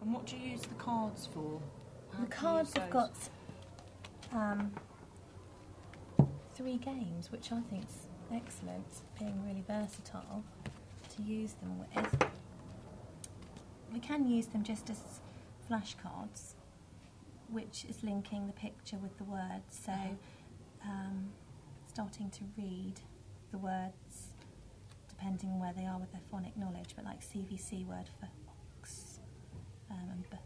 And what do you use the cards for? The cards have got 3 games, which I think is excellent, being really versatile to use them with. We can use them just as flashcards, which is linking the picture with the words, so starting to read the words depending on where they are with their phonic knowledge, but like CVC word for fox and but,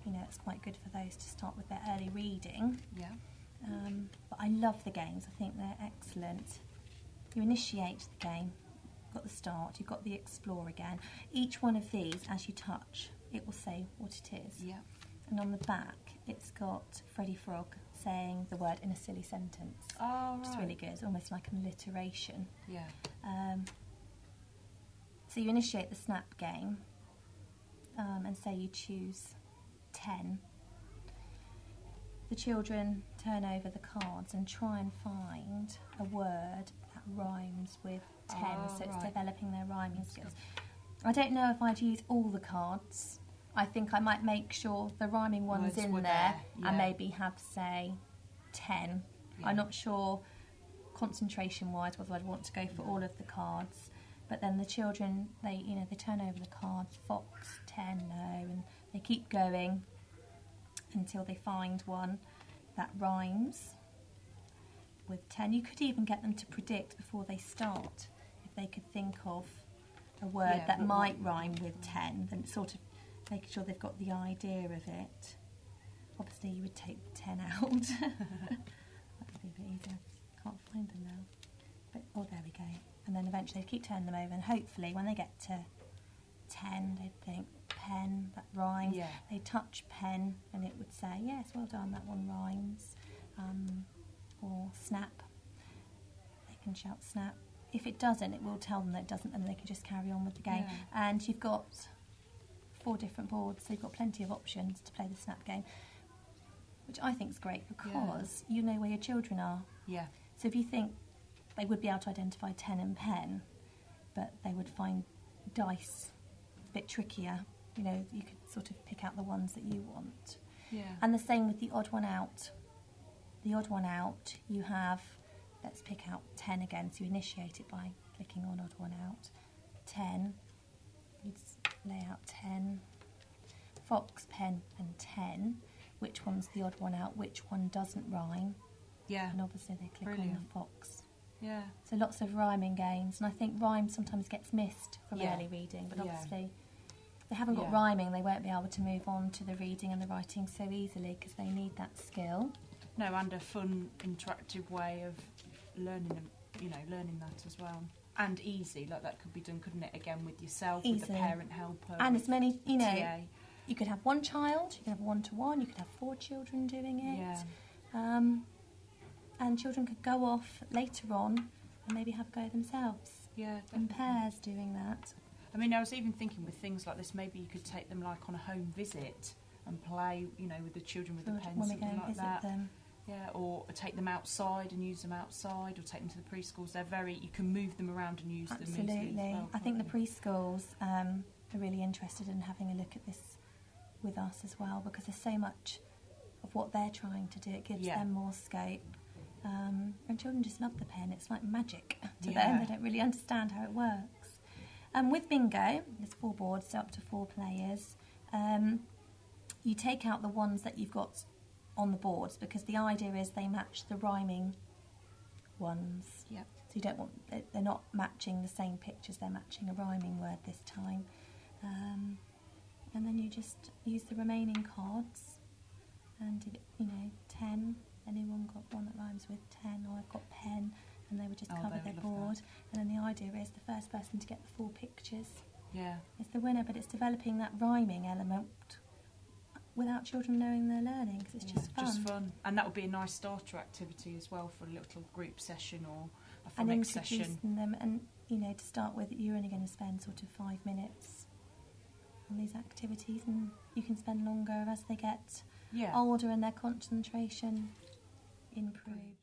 you know, it's quite good for those to start with their early reading. Yeah. But I love the games, I think they're excellent. You initiate the game, you've got the start, you've got the explore again. Each one of these, as you touch, it will say what it is. Yeah. And on the back, it's got Freddy Frog saying the word in a silly sentence. Oh, which is really good, almost like an alliteration. Yeah. So you initiate the snap game, and say you choose 10. The children turn over the cards and try and find a word that rhymes with 10, so it's developing their rhyming skills. I don't know if I'd use all the cards. I think I might make sure the rhyming one's in there and maybe have, say, 10. Yeah. I'm not sure concentration-wise whether I'd want to go for all of the cards. But then the children, they turn over the cards, fox, 10, no, and they keep going until they find one that rhymes with 10. You could even get them to predict before they start. If they could think of a word that might rhyme with 10, then it's sort of making sure they've got the idea of it. Obviously you would take 10 out. That would be a bit easier. Can't find them now. But, oh, there we go. And then eventually they'd keep turning them over, and hopefully when they get to 10, they'd think, pen, that rhymes. Yeah. They'd touch pen, and it would say, yes, well done, that one rhymes. Or snap. They can shout snap. If it doesn't, it will tell them that it doesn't, and they can just carry on with the game. Yeah. And you've got 4 different boards, so you've got plenty of options to play the snap game, which I think is great because you know where your children are. Yeah. So if you think they would be able to identify 10 and pen, but they would find dice a bit trickier, you know, you could sort of pick out the ones that you want. Yeah. And the same with the odd one out. The odd one out, you have, let's pick out 10 again, so you initiate it by clicking on odd one out. 10, you'd lay out 10, fox, pen and 10. Which one's the odd one out, which one doesn't rhyme. Yeah. And obviously they click on the fox. Yeah. So lots of rhyming games, and I think rhyme sometimes gets missed from early reading, but obviously if they haven't got rhyming, they won't be able to move on to the reading and the writing so easily because they need that skill. No, and a fun, interactive way of learning them, you know, learning that as well. And easy, like that could be done, couldn't it, again with yourself, with the parent helper. And as many, you know, TA. You could have one child, you could have one-to-one, you could have 4 children doing it. Yeah. And children could go off later on and maybe have a go themselves. Yeah, definitely. In pairs doing that. I mean, I was even thinking with things like this, maybe you could take them like on a home visit and play, you know, with the children with the pens, when we go and visit them. Yeah, or take them outside and use them outside, or take them to the preschools. They're very, you can move them around and use them easily. Absolutely. I think the preschools are really interested in having a look at this with us as well, because there's so much of what they're trying to do. It gives them more scope. And children just love the pen. It's like magic to them. They don't really understand how it works. With bingo, there's 4 boards, so up to 4 players. You take out the ones that you've got on the boards, because the idea is they match the rhyming ones. Yep. So you don't want, they're not matching the same pictures, they're matching a rhyming word this time. And then you just use the remaining cards, and you know, 10, anyone got one that rhymes with 10, or I've got pen, and they would just cover their board. And then the idea is the first person to get the 4 pictures is the winner, but it's developing that rhyming element without children knowing they're learning, because it's just fun. Just fun. And that would be a nice starter activity as well for a little group session or a phonics session. And introducing them, and you know, to start with, you're only going to spend sort of 5 minutes on these activities, and you can spend longer as they get older and their concentration improves.